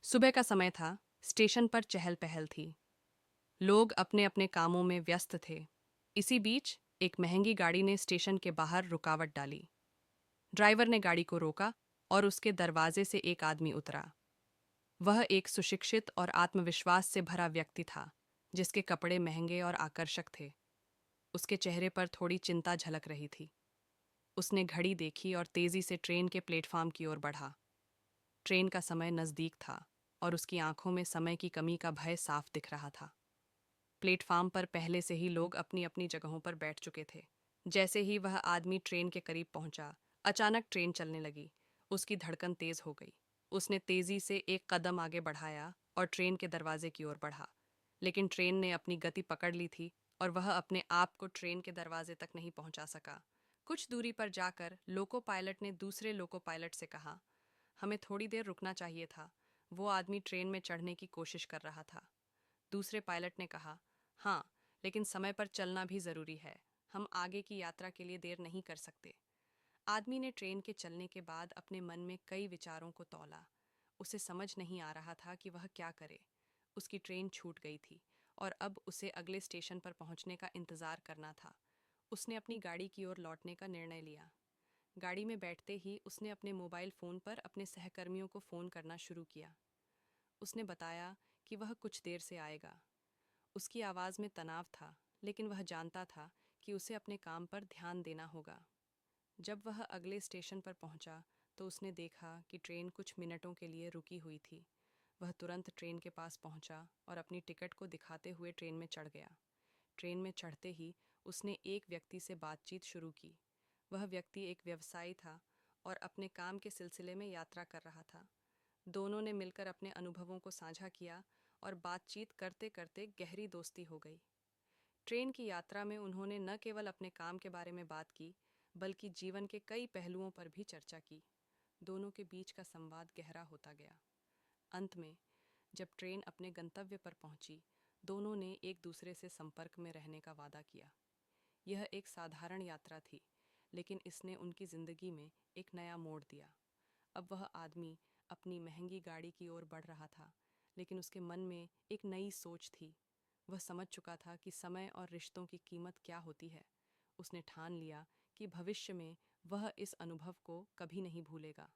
सुबह का समय था। स्टेशन पर चहल पहल थी। लोग अपने अपने कामों में व्यस्त थे। इसी बीच एक महंगी गाड़ी ने स्टेशन के बाहर रुकावट डाली। ड्राइवर ने गाड़ी को रोका और उसके दरवाजे से एक आदमी उतरा। वह एक सुशिक्षित और आत्मविश्वास से भरा व्यक्ति था, जिसके कपड़े महंगे और आकर्षक थे। उसके चेहरे पर थोड़ी चिंता झलक रही थी। उसने घड़ी देखी और तेजी से ट्रेन के प्लेटफॉर्म की ओर बढ़ा। ट्रेन का समय नज़दीक था और उसकी आंखों में समय की कमी का भय साफ दिख रहा था। प्लेटफार्म पर पहले से ही लोग अपनी अपनी जगहों पर बैठ चुके थे। जैसे ही वह आदमी ट्रेन के करीब पहुंचा, अचानक ट्रेन चलने लगी। उसकी धड़कन तेज हो गई। उसने तेजी से एक कदम आगे बढ़ाया और ट्रेन के दरवाजे की ओर बढ़ा। लेकिन ट्रेन ने अपनी गति पकड़ ली थी और वह अपने आप को ट्रेन के दरवाजे तक नहीं पहुंचा सका। कुछ दूरी पर जाकर लोको पायलट ने दूसरे लोको पायलट से कहा, हमें थोड़ी देर रुकना चाहिए था। वो आदमी ट्रेन में चढ़ने की कोशिश कर रहा था। दूसरे पायलट ने कहा, हाँ, लेकिन समय पर चलना भी जरूरी है। हम आगे की यात्रा के लिए देर नहीं कर सकते। आदमी ने ट्रेन के चलने के बाद अपने मन में कई विचारों को तौला। उसे समझ नहीं आ रहा था कि वह क्या करे। उसकी ट्रेन छूट गई थी और अब उसे अगले स्टेशन पर पहुंचने का इंतजार करना था। उसने अपनी गाड़ी की ओर लौटने का निर्णय लिया। गाड़ी में बैठते ही उसने अपने मोबाइल फ़ोन पर अपने सहकर्मियों को फ़ोन करना शुरू किया। उसने बताया कि वह कुछ देर से आएगा। उसकी आवाज़ में तनाव था, लेकिन वह जानता था कि उसे अपने काम पर ध्यान देना होगा। जब वह अगले स्टेशन पर पहुंचा, तो उसने देखा कि ट्रेन कुछ मिनटों के लिए रुकी हुई थी। वह तुरंत ट्रेन के पास पहुंचा और अपनी टिकट को दिखाते हुए ट्रेन में चढ़ गया। ट्रेन में चढ़ते ही उसने एक व्यक्ति से बातचीत शुरू की। वह व्यक्ति एक व्यवसायी था और अपने काम के सिलसिले में यात्रा कर रहा था। दोनों ने मिलकर अपने अनुभवों को साझा किया और बातचीत करते करते गहरी दोस्ती हो गई। ट्रेन की यात्रा में उन्होंने न केवल अपने काम के बारे में बात की, बल्कि जीवन के कई पहलुओं पर भी चर्चा की। दोनों के बीच का संवाद गहरा होता गया। अंत में, जब ट्रेन अपने गंतव्य पर पहुंची, दोनों ने एक दूसरे से संपर्क में रहने का वादा किया। यह एक साधारण यात्रा थी, लेकिन इसने उनकी जिंदगी में एक नया मोड़ दिया। अब वह आदमी अपनी महंगी गाड़ी की ओर बढ़ रहा था, लेकिन उसके मन में एक नई सोच थी। वह समझ चुका था कि समय और रिश्तों की कीमत क्या होती है। उसने ठान लिया कि भविष्य में वह इस अनुभव को कभी नहीं भूलेगा।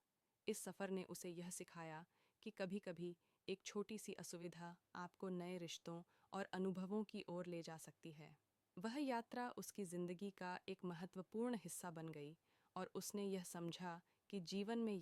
इस सफ़र ने उसे यह सिखाया कि कभी-कभी एक छोटी सी असुविधा आपको नए रिश्तों और अनुभवों की ओर ले जा सकती है। वह यात्रा उसकी ज़िंदगी का एक महत्वपूर्ण हिस्सा बन गई और उसने यह समझा कि जीवन में